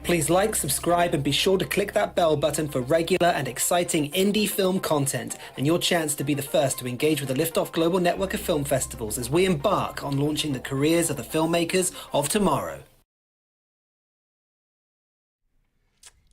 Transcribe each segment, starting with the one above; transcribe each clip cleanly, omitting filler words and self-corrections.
Please like, subscribe, and be sure to click that bell button for regular and exciting indie film content and your chance to be the first to engage with the Liftoff Global Network of Film Festivals as we embark on launching the careers of the filmmakers of tomorrow.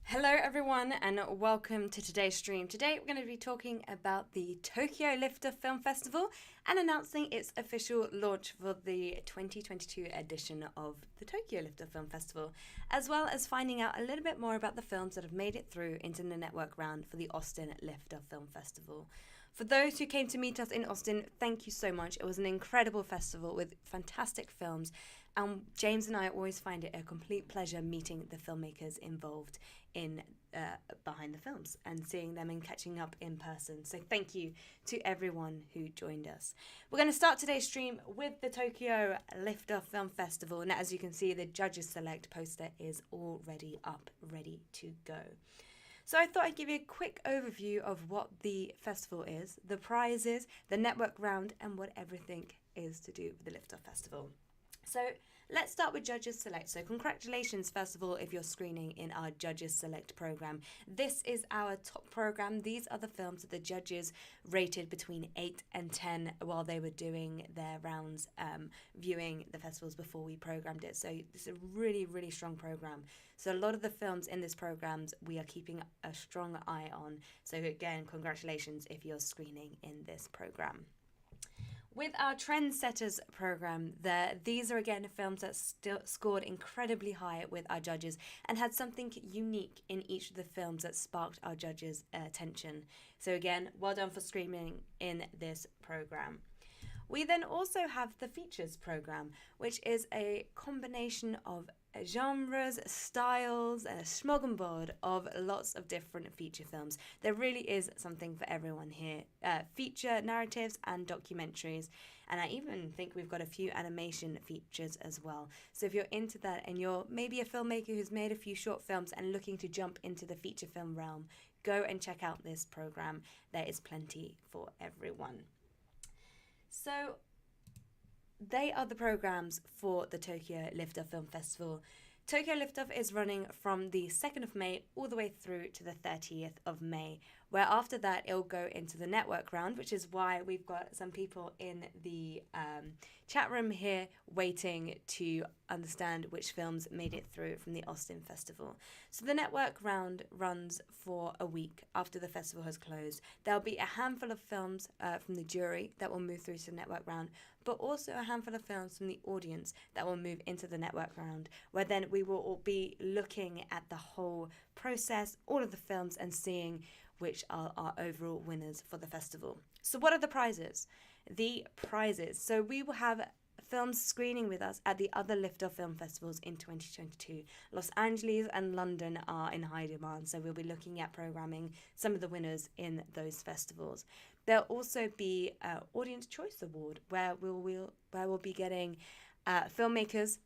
Hello everyone and welcome to today's stream. Today we're going to be talking about the Tokyo Lifter Film Festival and announcing its official launch for the 2022 edition of the Tokyo Lifter Film Festival, as well as finding out a little bit more about the films that have made it through into the network round for the Austin Lifter Film Festival. For those who came to meet us in Austin, thank you so much. It was an incredible festival with fantastic films, and James and I always find it a complete pleasure meeting the filmmakers involved in behind the films and seeing them and catching up in person. So thank you to everyone who joined us. We're going to start today's stream with the Tokyo Lifter Film Festival, and as you can see, the Judges Select poster is already up, ready to go. So I thought I'd give you a quick overview of what the festival is, the prizes, the network round, and what everything is to do with the Lifter Festival. So let's start with Judges Select. So congratulations, first of all, if you're screening in our Judges Select program. This is our top program. These are the films that the judges rated between 8 and 10 while they were doing their rounds, viewing the festivals before we programmed it. So it's a really, really strong program. So a lot of the films in this program we are keeping a strong eye on. So again, congratulations if you're screening in this program. With our Trendsetters program, these are again films that still scored incredibly high with our judges and had something unique in each of the films that sparked our judges' attention. So again, well done for screening in this program. We then also have the Features program, which is a combination of genres, styles, and a smorgasbord of lots of different feature films. There really is something for everyone here. Feature narratives and documentaries, and I even think we've got a few animation features as well. So if you're into that and you're maybe a filmmaker who's made a few short films and looking to jump into the feature film realm, go and check out this program. There is plenty for everyone. So they are the programs for the Tokyo Lifter Film Festival. Tokyo Lifter is running from the 2nd of May all the way through to the 30th of May, where after that it'll go into the network round, which is why we've got some people in the chat room here waiting to understand which films made it through from the Austin Festival. So the network round runs for a week after the festival has closed. There'll be a handful of films from the jury that will move through to the network round, but also a handful of films from the audience that will move into the network round, where then we will all be looking at the whole process, all of the films, and seeing which are our overall winners for the festival. So what are the prizes? The prizes. So we will have films screening with us at the other Lifter film festivals in 2022. Los Angeles and London are in high demand, so we'll be looking at programming some of the winners in those festivals. There'll also be an Audience Choice Award where we'll be getting filmmakers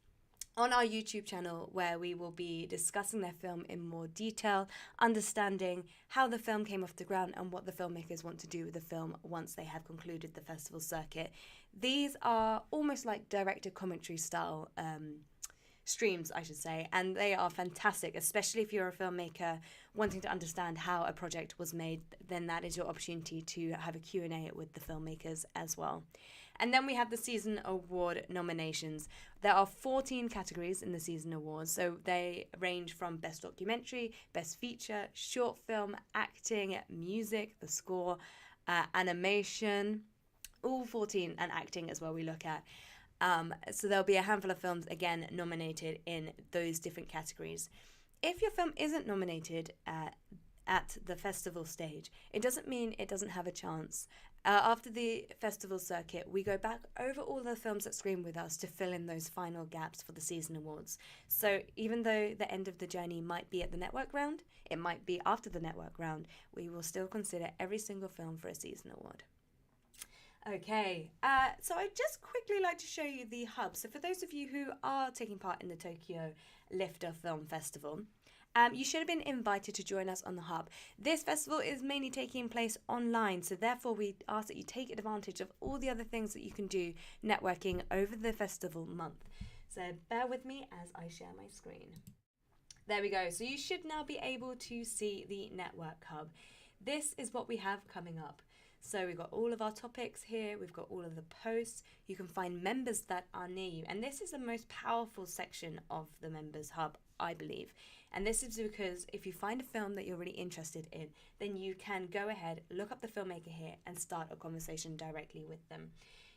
on our YouTube channel, where we will be discussing their film in more detail, understanding how the film came off the ground and what the filmmakers want to do with the film once they have concluded the festival circuit. These are almost like director commentary style streams, I should say, and they are fantastic, especially if you're a filmmaker wanting to understand how a project was made. Then that is your opportunity to have a Q&A with the filmmakers as well. And then we have the Season Award nominations. There are 14 categories in the Season Awards, so they range from Best Documentary, Best Feature, Short Film, Acting, Music, the Score, Animation, all 14, and Acting as well we look at. So there'll be a handful of films, again, nominated in those different categories. If your film isn't nominated at the festival stage, it doesn't mean it doesn't have a chance. After the festival circuit, we go back over all the films that screen with us to fill in those final gaps for the Season Awards. So even though the end of the journey might be at the network round, it might be after the network round, we will still consider every single film for a Season Award. Okay, so I'd just quickly like to show you the hub. So for those of you who are taking part in the Tokyo Lifter Film Festival, you should have been invited to join us on the hub. This festival is mainly taking place online, so therefore we ask that you take advantage of all the other things that you can do networking over the festival month. So bear with me as I share my screen. There we go. So you should now be able to see the Network Hub. This is what we have coming up. So we've got all of our topics here. We've got all of the posts. You can find members that are near you. And this is the most powerful section of the Members Hub, I believe. And this is because if you find a film that you're really interested in, then you can go ahead, look up the filmmaker here and start a conversation directly with them.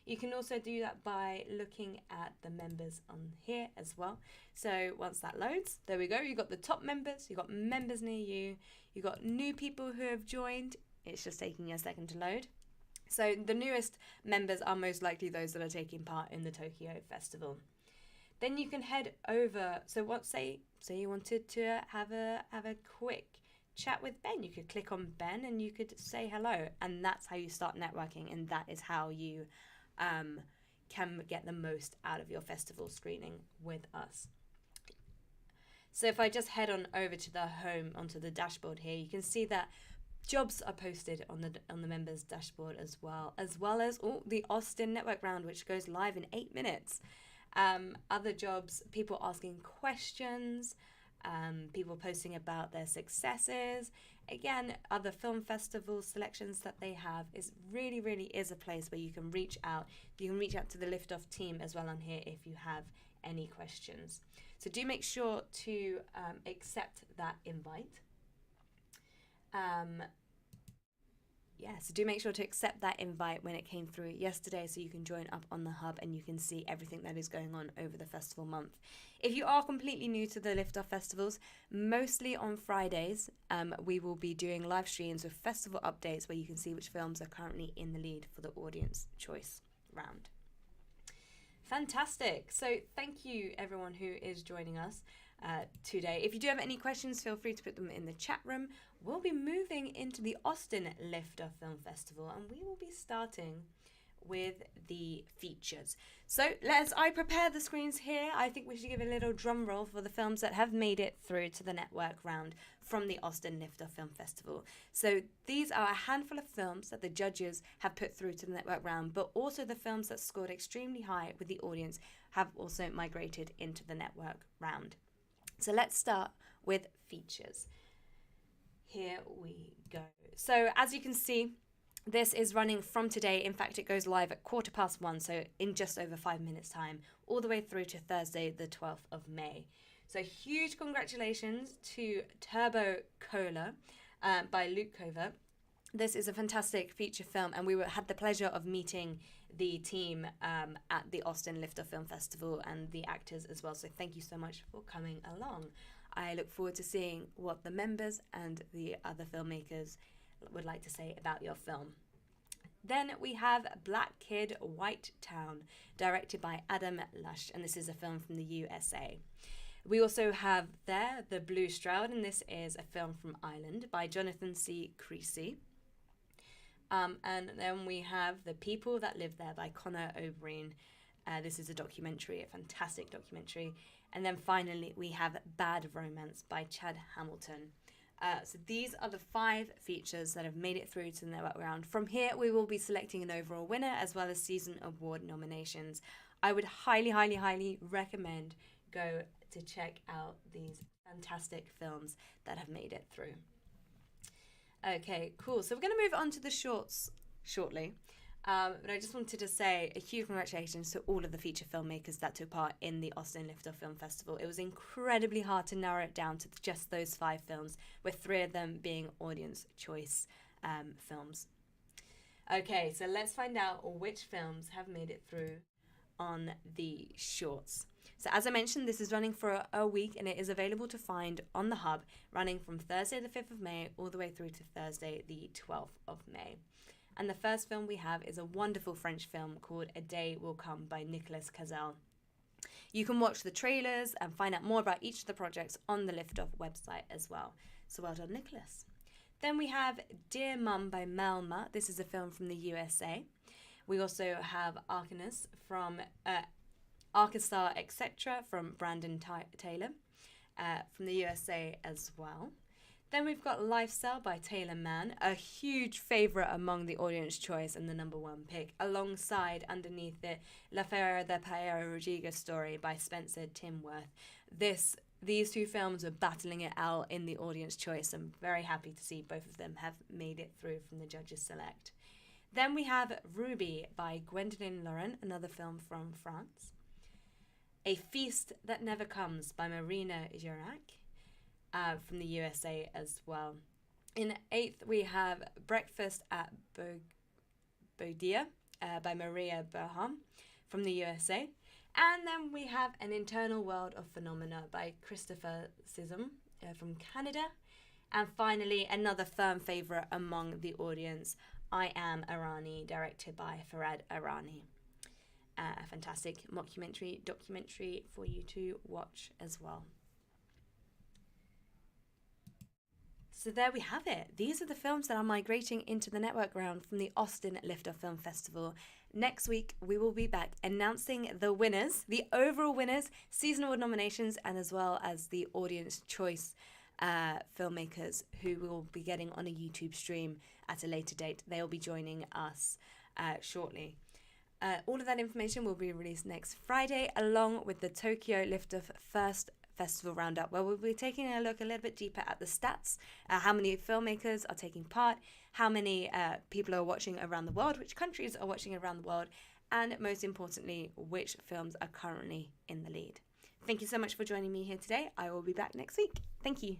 You can also do that by looking at the members on here as well. So once that loads, there we go. You've got the top members, you've got members near you, you've got new people who have joined. It's just taking a second to load. So the newest members are most likely those that are taking part in the Tokyo Festival. Then you can head over. So what say you wanted to have a quick chat with Ben. You could click on Ben and you could say hello, and that's how you start networking, and that is how you can get the most out of your festival screening with us. So if I just head on over to the home, onto the dashboard here, you can see that jobs are posted on the members dashboard as well as the Austin Network Round, which goes live in 8 minutes. Other jobs, people asking questions, people posting about their successes. Again, other film festival selections that they have is really is a place where you can reach out. You can reach out to the Liftoff team as well on here if you have any questions. So do make sure to accept that invite. So do make sure to accept that invite when it came through yesterday so you can join up on the hub and you can see everything that is going on over the festival month. If you are completely new to the Liftoff festivals, mostly on Fridays, we will be doing live streams with festival updates where you can see which films are currently in the lead for the audience choice round. Fantastic. So thank you everyone who is joining us today. If you do have any questions, feel free to put them in the chat room. We'll be moving into the Austin Liftoff Film Festival and we will be starting with the features. So as I prepare the screens here, I think we should give a little drum roll for the films that have made it through to the network round from the Austin Liftoff Film Festival. So these are a handful of films that the judges have put through to the network round, but also the films that scored extremely high with the audience have also migrated into the network round. So let's start with features. Here we go. So as you can see, this is running from today. In fact, it goes live at 1:15, so in just over 5 minutes time, all the way through to Thursday, the 12th of May. So huge congratulations to Turbo Cola by Luke Covert. This is a fantastic feature film, and we had the pleasure of meeting the team at the Austin Liftoff Film Festival and the actors as well. So thank you so much for coming along. I look forward to seeing what the members and the other filmmakers would like to say about your film. Then we have Black Kid, White Town, directed by Adam Lush, and this is a film from the USA. We also have there The Blue Stroud, and this is a film from Ireland by Jonathan C. Creasy. And then we have The People That Live There by Conor O'Brien. This is a documentary, a fantastic documentary. And then finally, we have Bad Romance by Chad Hamilton. So these are the 5 features that have made it through to the network round. From here, we will be selecting an overall winner as well as season award nominations. I would highly recommend go to check out these fantastic films that have made it through. Okay, cool. So we're going to move on to the shorts shortly. But I just wanted to say a huge congratulations to all of the feature filmmakers that took part in the Austin Liftoff Film Festival. It was incredibly hard to narrow it down to just those 5 films, with 3 of them being audience choice films. Okay, so let's find out which films have made it through on the shorts. So as I mentioned, this is running for a week and it is available to find on the hub, running from Thursday the 5th of May all the way through to Thursday the 12th of May. And the first film we have is a wonderful French film called A Day Will Come by Nicolas Cazal. You can watch the trailers and find out more about each of the projects on the Liftoff website as well. So well done, Nicolas. Then we have Dear Mum by Melma. This is a film from the USA. We also have Arcanus from Arkansas, etc. from Brandon Taylor from the USA as well. Then we've got Lifestyle by Taylor Mann, a huge favourite among the audience choice and the #1 pick, alongside underneath it La Ferra de Paella Rodriguez Story by Spencer Timworth. This these two films are battling it out in the audience choice. I'm very happy to see both of them have made it through from the judges' select. Then we have Ruby by Gwendoline Lauren, another film from France. A Feast That Never Comes by Marina Girac, from the USA as well. In 8th, we have Breakfast at Boudia by Maria Berham from the USA. And then we have An Internal World of Phenomena by Christopher Sissom from Canada. And finally, another firm favourite among the audience, I Am Irani, directed by Farhad Irani. A fantastic documentary for you to watch as well. So there we have it. These are the films that are migrating into the network round from the Austin Liftoff Film Festival. Next week, we will be back announcing the winners, the overall winners, season award nominations, and as well as the audience choice filmmakers who will be getting on a YouTube stream at a later date. They'll be joining us shortly. All of that information will be released next Friday, along with the Tokyo Liftoff First Festival Roundup, where we'll be taking a look a little bit deeper at the stats, how many filmmakers are taking part, how many people are watching around the world, which countries are watching around the world, and most importantly, which films are currently in the lead. Thank you so much for joining me here today. I will be back next week. Thank you.